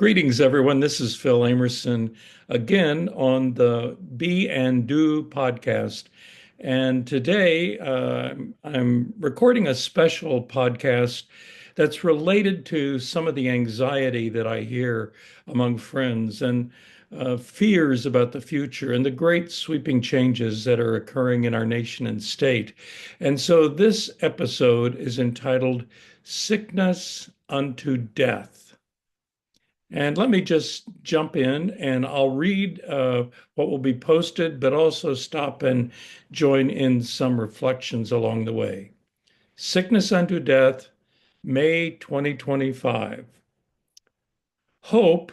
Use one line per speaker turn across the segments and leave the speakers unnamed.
Greetings, everyone. This is Phil Amerson again on the Be and Do podcast. And today I'm recording a special podcast that's related to some of the anxiety that I hear among friends and fears about the future and the great sweeping changes that are occurring in our nation and state. And so this episode is entitled Sickness Unto Death. And let me just jump in and I'll read what will be posted, but also stop and join in some reflections along the way. Sickness Unto Death, May 2025. Hope,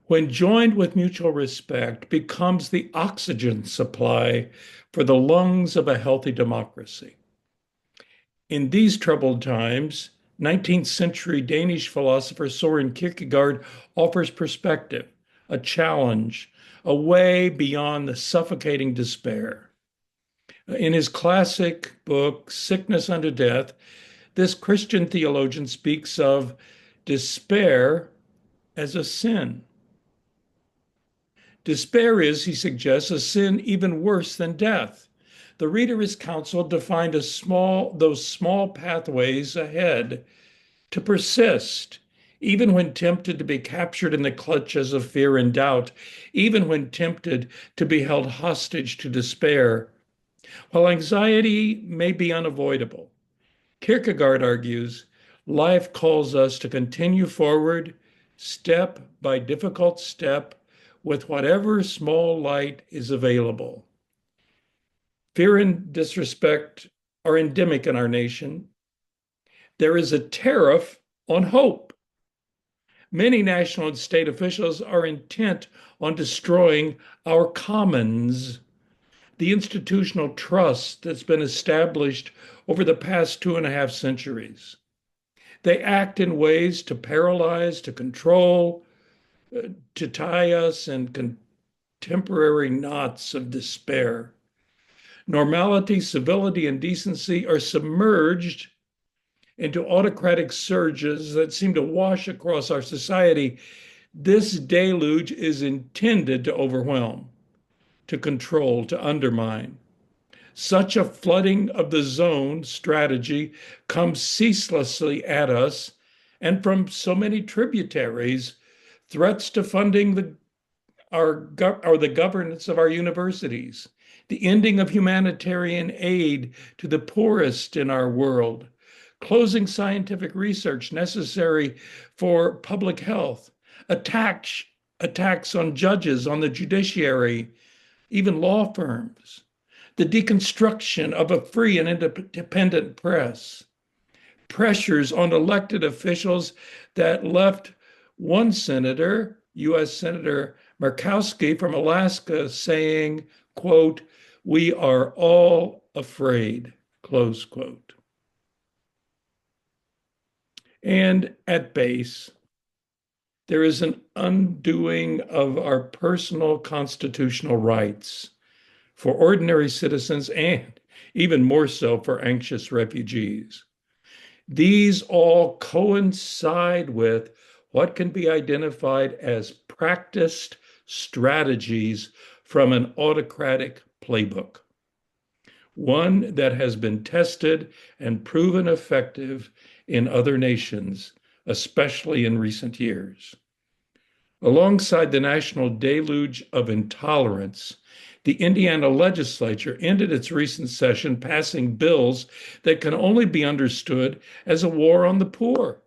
when joined with mutual respect, becomes the oxygen supply for the lungs of a healthy democracy. In these troubled times, 19th century Danish philosopher Soren Kierkegaard offers perspective, a challenge, a way beyond the suffocating despair. In his classic book, Sickness Unto Death, this Christian theologian speaks of despair as a sin. Despair is, he suggests, a sin even worse than death. The reader is counseled to find those small pathways ahead, to persist, even when tempted to be captured in the clutches of fear and doubt, even when tempted to be held hostage to despair. While anxiety may be unavoidable, Kierkegaard argues, life calls us to continue forward, step by difficult step, with whatever small light is available. Fear and disrespect are endemic in our nation. There is a tariff on hope. Many national and state officials are intent on destroying our commons, the institutional trust that's been established over the past 2.5 centuries. They act in ways to paralyze, to control, to tie us in contemporary knots of despair. Normality, civility, and decency are submerged into autocratic surges that seem to wash across our society. This deluge is intended to overwhelm, to control, to undermine. Such a flooding of the zone strategy comes ceaselessly at us, and from so many tributaries, threats to funding the governance of our universities, the ending of humanitarian aid to the poorest in our world, closing scientific research necessary for public health, attacks on judges, on the judiciary, even law firms, the deconstruction of a free and independent press, pressures on elected officials that left one senator, U.S. Senator Murkowski from Alaska, saying, quote, "We are all afraid," close quote. And at base, there is an undoing of our personal constitutional rights for ordinary citizens and even more so for anxious refugees. These all coincide with what can be identified as practiced strategies from an autocratic playbook, one that has been tested and proven effective in other nations, especially in recent years. Alongside the national deluge of intolerance, the Indiana legislature ended its recent session passing bills that can only be understood as a war on the poor,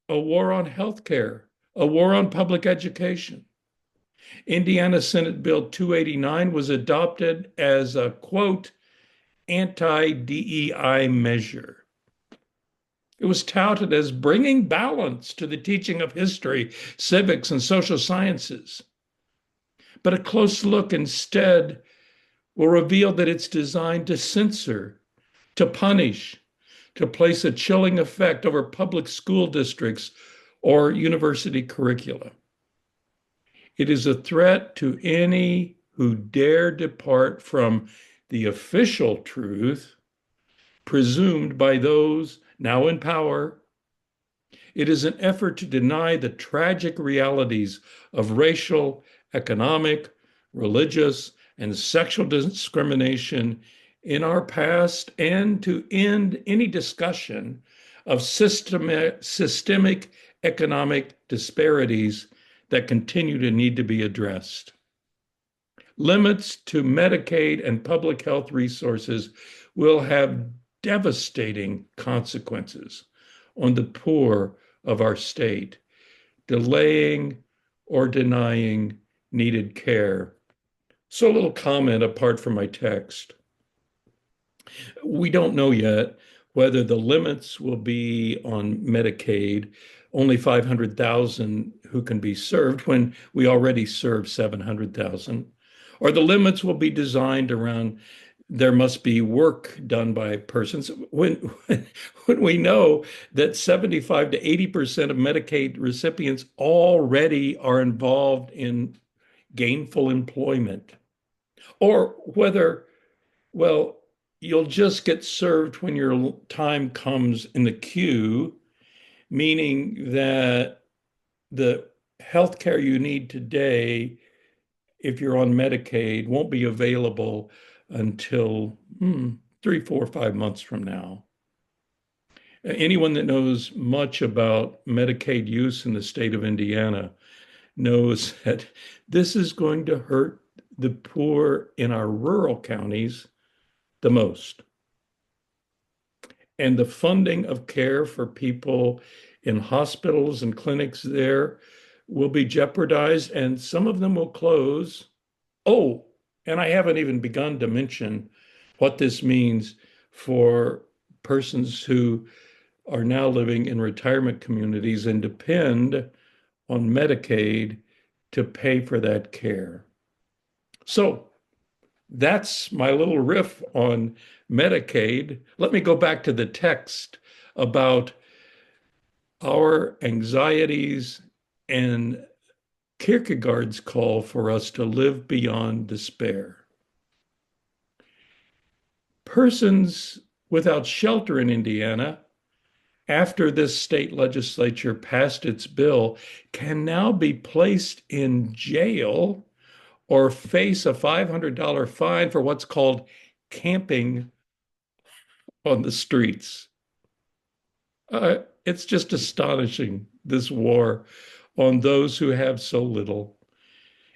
a war on health care, a war on public education. Indiana Senate Bill 289 was adopted as a, quote, anti-DEI measure. It was touted as bringing balance to the teaching of history, civics, and social sciences. But a close look instead will reveal that it's designed to censor, to punish, to place a chilling effect over public school districts or university curricula. It is a threat to any who dare depart from the official truth presumed by those now in power. It is an effort to deny the tragic realities of racial, economic, religious, and sexual discrimination in our past and to end any discussion of systemic economic disparities that continue to need to be addressed. Limits to Medicaid and public health resources will have devastating consequences on the poor of our state, delaying or denying needed care. So, a little comment apart from my text. We don't know yet whether the limits will be on Medicaid, only 500,000 who can be served when we already serve 700,000, or the limits will be designed around there must be work done by persons when we know that 75 to 80% of Medicaid recipients already are involved in gainful employment, or whether, well, you'll just get served when your time comes in the queue, meaning that the healthcare you need today, if you're on Medicaid, won't be available until 3, 4, 5 months from now. Anyone that knows much about Medicaid use in the state of Indiana knows that this is going to hurt the poor in our rural counties the most. And the funding of care for people in hospitals and clinics there will be jeopardized, and some of them will close. Oh, and I haven't even begun to mention what this means for persons who are now living in retirement communities and depend on Medicaid to pay for that care. So that's my little riff on Medicaid. Let me go back to the text about our anxieties and Kierkegaard's call for us to live beyond despair. Persons without shelter in Indiana, after this state legislature passed its bill, can now be placed in jail or face a $500 fine for what's called camping on the streets. It's just astonishing, this war on those who have so little,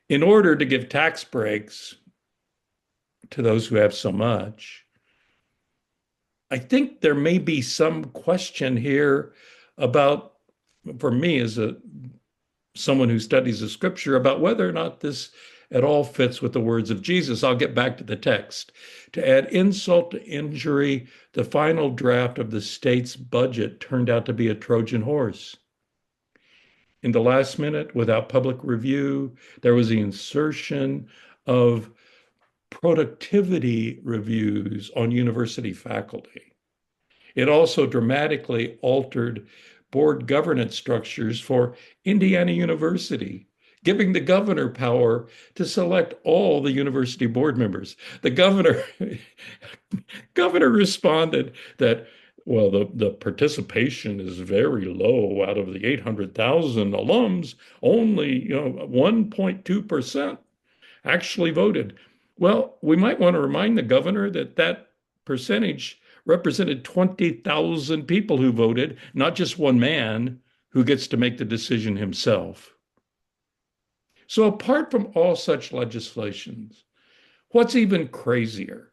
in order to give tax breaks to those who have so much. I think there may be some question here about, for me as someone who studies the scripture, about whether or not this at all fits with the words of Jesus. I'll get back to the text. To add insult to injury, the final draft of the state's budget turned out to be a Trojan horse. In the last minute, without public review, there was the insertion of productivity reviews on university faculty. It also dramatically altered board governance structures for Indiana University, giving the governor power to select all the university board members. The governor responded that, well, the participation is very low. Out of the 800,000 alums, only 1.2% actually voted. Well, we might want to remind the governor that that percentage represented 20,000 people who voted, not just one man who gets to make the decision himself. So apart from all such legislations, what's even crazier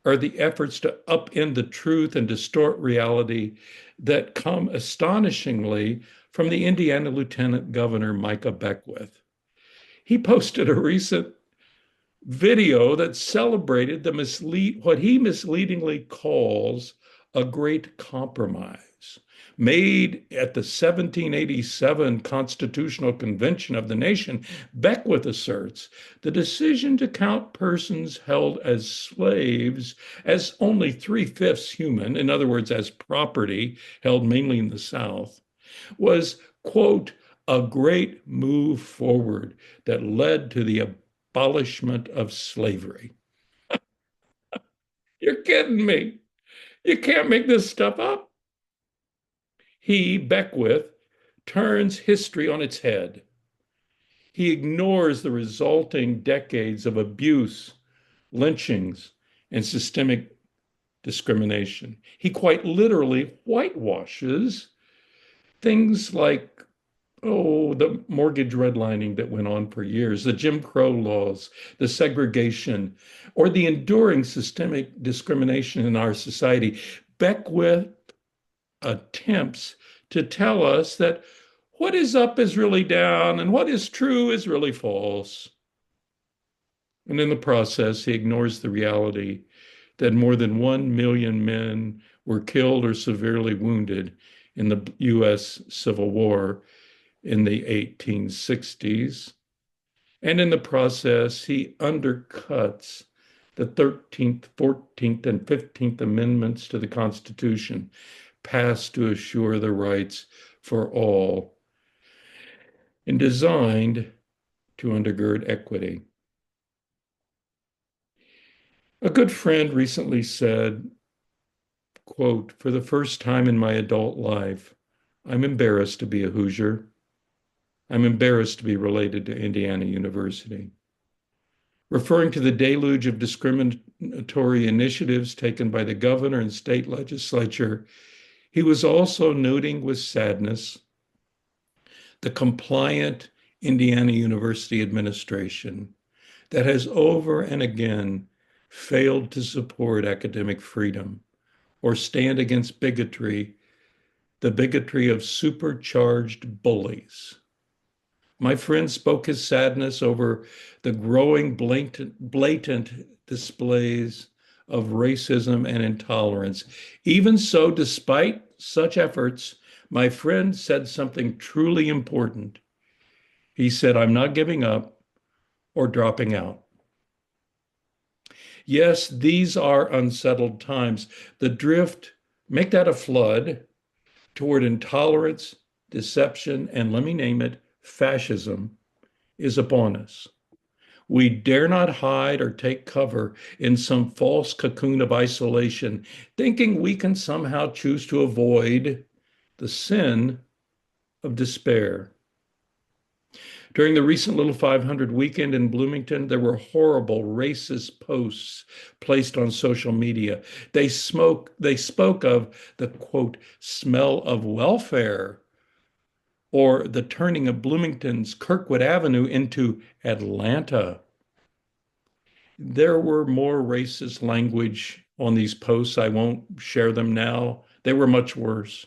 are the efforts to upend the truth and distort reality that come astonishingly from the Indiana Lieutenant Governor Micah Beckwith. He posted a recent video that celebrated what he misleadingly calls a great compromise made at the 1787 Constitutional Convention of the nation. Beckwith asserts the decision to count persons held as slaves as only 3/5 human, in other words, as property held mainly in the South, was, quote, a great move forward that led to the abolishment of slavery. You're kidding me. You can't make this stuff up. He, Beckwith, turns history on its head. He ignores the resulting decades of abuse, lynchings, and systemic discrimination. He quite literally whitewashes things like, oh, the mortgage redlining that went on for years, the Jim Crow laws, the segregation, or the enduring systemic discrimination in our society. Beckwith attempts to tell us that what is up is really down and what is true is really false. And in the process, he ignores the reality that more than 1 million men were killed or severely wounded in the US Civil War in the 1860s. And in the process, he undercuts the 13th, 14th, and 15th Amendments to the Constitution, passed to assure the rights for all and designed to undergird equity. A good friend recently said, quote, "For the first time in my adult life, I'm embarrassed to be a Hoosier. I'm embarrassed to be related to Indiana University." Referring to the deluge of discriminatory initiatives taken by the governor and state legislature, he was also noting with sadness the compliant Indiana University administration that has over and again failed to support academic freedom or stand against bigotry, the bigotry of supercharged bullies. My friend spoke his sadness over the growing blatant displays of racism and intolerance. Even so, despite such efforts, my friend said something truly important. He said, "I'm not giving up or dropping out." Yes, these are unsettled times. The drift, make that a flood, toward intolerance, deception, and let me name it, fascism, is upon us. We dare not hide or take cover in some false cocoon of isolation, thinking we can somehow choose to avoid the sin of despair. During the recent Little 500 weekend in Bloomington, there were horrible racist posts placed on social media. They spoke of the, quote, smell of welfare, or the turning of Bloomington's Kirkwood Avenue into Atlanta. There were more racist language on these posts. I won't share them now. They were much worse,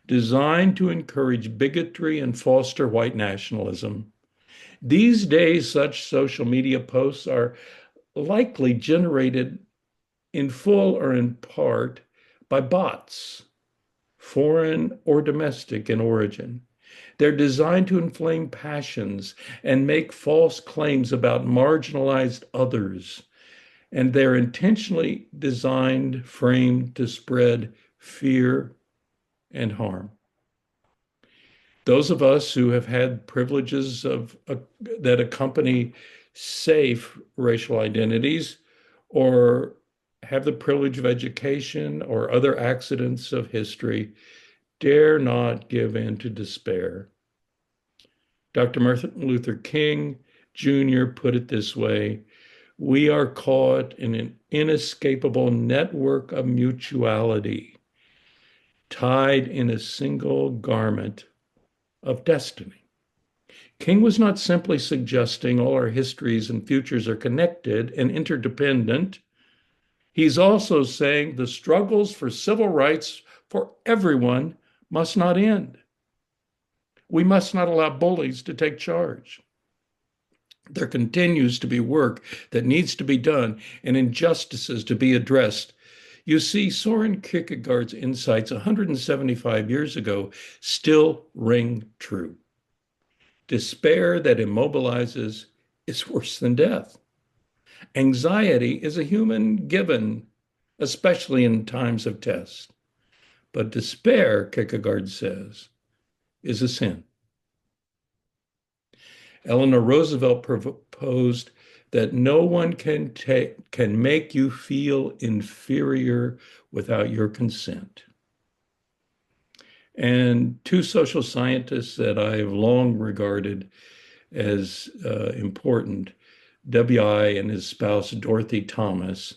designed to encourage bigotry and foster white nationalism. These days, such social media posts are likely generated in full or in part by bots, foreign or domestic in origin. They're designed to inflame passions and make false claims about marginalized others. And they're intentionally designed, framed to spread fear and harm. Those of us who have had privileges that accompany safe racial identities, or have the privilege of education or other accidents of history, dare not give in to despair. Dr. Martin Luther King Jr. put it this way: "We are caught in an inescapable network of mutuality, tied in a single garment of destiny." King was not simply suggesting all our histories and futures are connected and interdependent. He's also saying the struggles for civil rights for everyone must not end. We must not allow bullies to take charge. There continues to be work that needs to be done and injustices to be addressed. You see, Soren Kierkegaard's insights 175 years ago still ring true. Despair that immobilizes is worse than death. Anxiety is a human given, especially in times of test. But despair, Kierkegaard says, is a sin. Eleanor Roosevelt proposed that no one can make you feel inferior without your consent. And two social scientists that I have long regarded as important, W.I. and his spouse, Dorothy Thomas,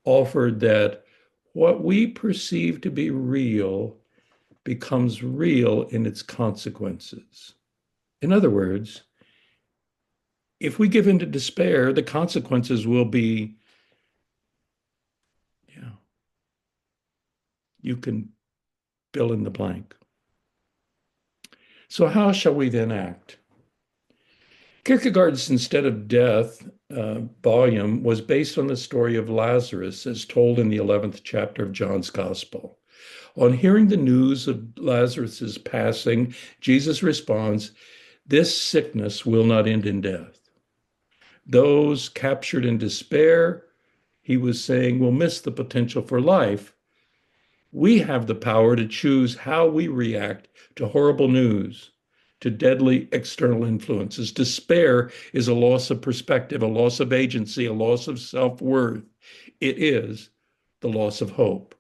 offered that what we perceive to be real becomes real in its consequences. In other words, if we give in to despair, the consequences will be, yeah, you can fill in the blank. So, how shall we then act? Kierkegaard's Instead of Death volume was based on the story of Lazarus as told in the 11th chapter of John's Gospel. On hearing the news of Lazarus's passing, Jesus responds, "This sickness will not end in death." Those captured in despair, he was saying, will miss the potential for life. We have the power to choose how we react to horrible news, to deadly external influences. Despair is a loss of perspective, a loss of agency, a loss of self-worth. It is the loss of hope.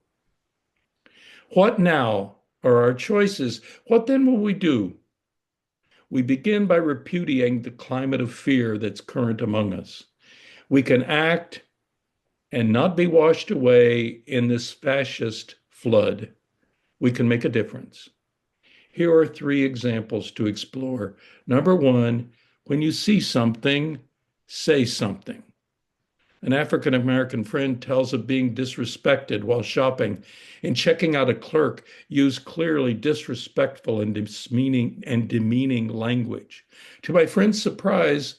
What now are our choices? What then will we do? We begin by repudiating the climate of fear that's current among us. We can act and not be washed away in this fascist flood. We can make a difference. Here are three examples to explore. Number one, when you see something, say something. An African American friend tells of being disrespected while shopping. In checking out a clerk, use clearly disrespectful and demeaning language. To my friend's surprise,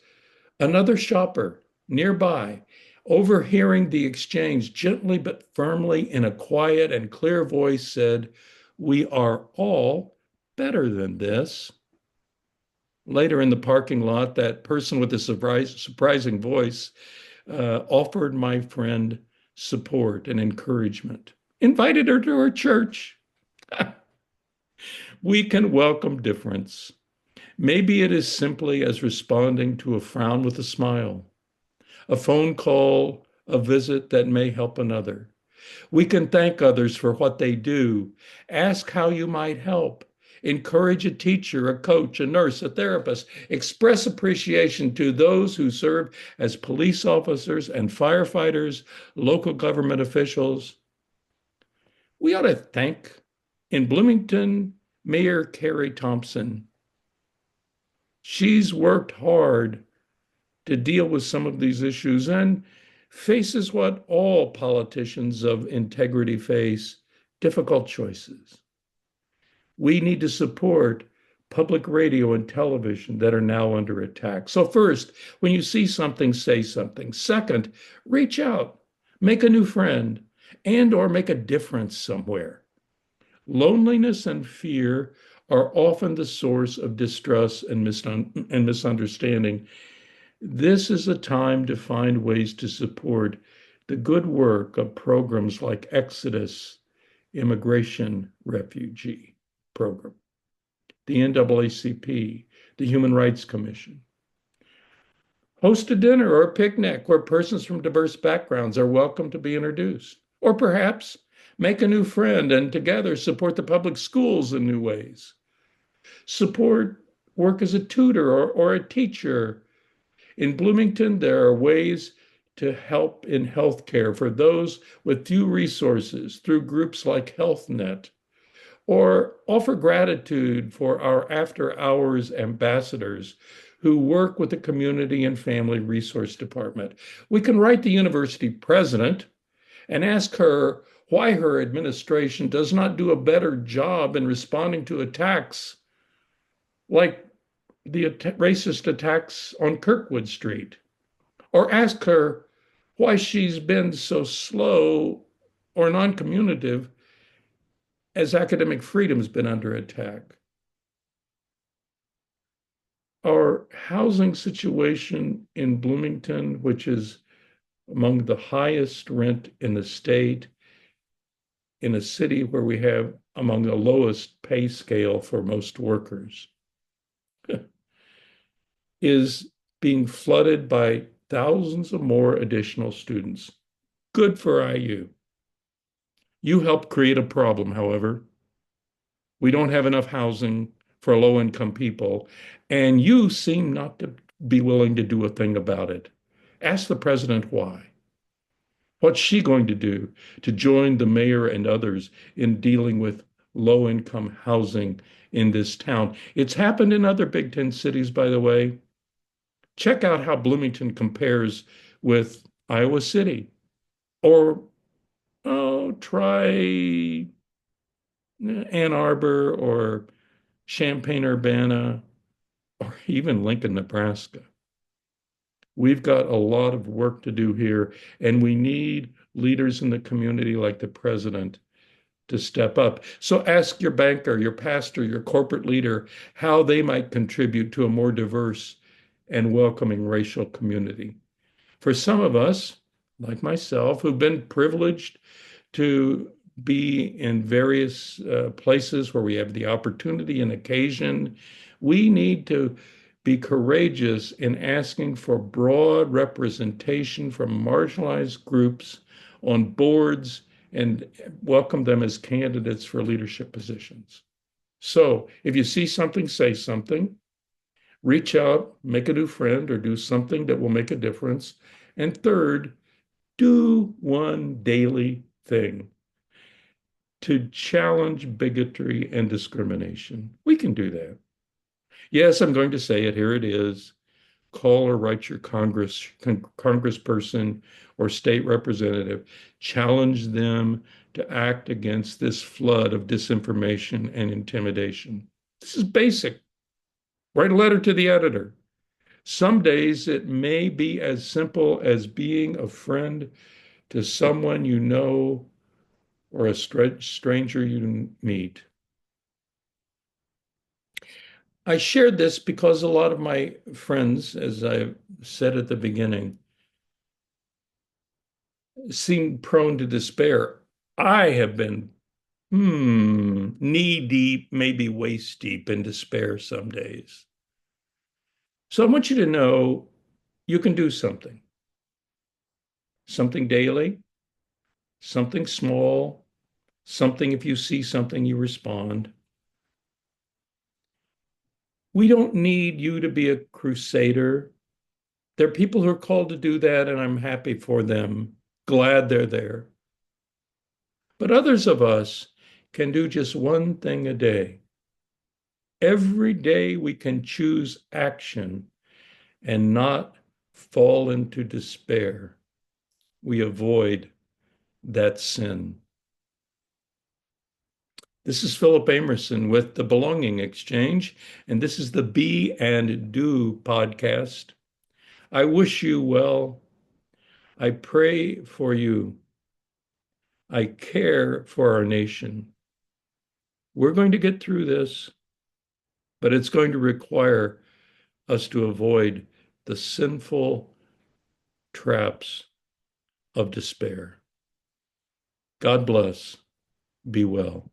another shopper nearby, overhearing the exchange, gently but firmly in a quiet and clear voice said, "We are all better than this." Later in the parking lot, that person with the surprising voice offered my friend support and encouragement, invited her to her church. We can welcome difference. Maybe it is simply as responding to a frown with a smile, a phone call, a visit that may help another. We can thank others for what they do, ask how you might help, encourage a teacher, a coach, a nurse, a therapist, express appreciation to those who serve as police officers and firefighters, local government officials. We ought to thank, in Bloomington, Mayor Carrie Thompson. She's worked hard to deal with some of these issues and faces what all politicians of integrity face, difficult choices. We need to support public radio and television that are now under attack. So first, when you see something, say something. Second, reach out, make a new friend, and or make a difference somewhere. Loneliness and fear are often the source of distrust and misunderstanding. This is a time to find ways to support the good work of programs like Exodus, Immigration Refugee Program, the NAACP, the Human Rights Commission. Host a dinner or a picnic where persons from diverse backgrounds are welcome to be introduced. Or perhaps make a new friend and together support the public schools in new ways. Support work as a tutor or a teacher. In Bloomington, there are ways to help in healthcare for those with few resources through groups like HealthNet, or offer gratitude for our after hours ambassadors who work with the Community and Family Resource Department. We can write the university president and ask her why her administration does not do a better job in responding to attacks like the racist attacks on Kirkwood Street, or ask her why she's been so slow or non-communicative as academic freedom's been under attack. Our housing situation in Bloomington, which is among the highest rent in the state, in a city where we have among the lowest pay scale for most workers, is being flooded by thousands of more additional students. Good for IU. You helped create a problem, however. We don't have enough housing for low income people. And you seem not to be willing to do a thing about it. Ask the president why. What's she going to do to join the mayor and others in dealing with low income housing in this town? It's happened in other Big Ten cities, by the way. Check out how Bloomington compares with Iowa City. Or, oh, try Ann Arbor or Champaign-Urbana or even Lincoln, Nebraska. We've got a lot of work to do here, and we need leaders in the community like the president to step up. So ask your banker, your pastor, your corporate leader how they might contribute to a more diverse and welcoming racial community. For some of us, like myself, who've been privileged to be in various places where we have the opportunity and occasion, we need to be courageous in asking for broad representation from marginalized groups on boards and welcome them as candidates for leadership positions. So if you see something, say something, reach out, make a new friend, or do something that will make a difference. And third, do one daily thing to challenge bigotry and discrimination. We can do that. Yes, I'm going to say it. Here it is. Call or write your congressperson or state representative. Challenge them to act against this flood of disinformation and intimidation. This is basic. Write a letter to the editor. Some days it may be as simple as being a friend to someone you know or a stranger you meet. I shared this because a lot of my friends, as I said at the beginning, seem prone to despair. I have been knee deep, maybe waist deep in despair some days. So I want you to know you can do something daily, something small, something if you see something, you respond. We don't need you to be a crusader. There are people who are called to do that, and I'm happy for them, glad they're there. But others of us can do just one thing a day. Every day we can choose action and not fall into despair. We avoid that sin. This is Philip Amerson with the Belonging Exchange, and this is the Be and Do podcast. I wish you well. I pray for you. I care for our nation. We're going to get through this, but it's going to require us to avoid the sinful traps of despair. God bless. Be well.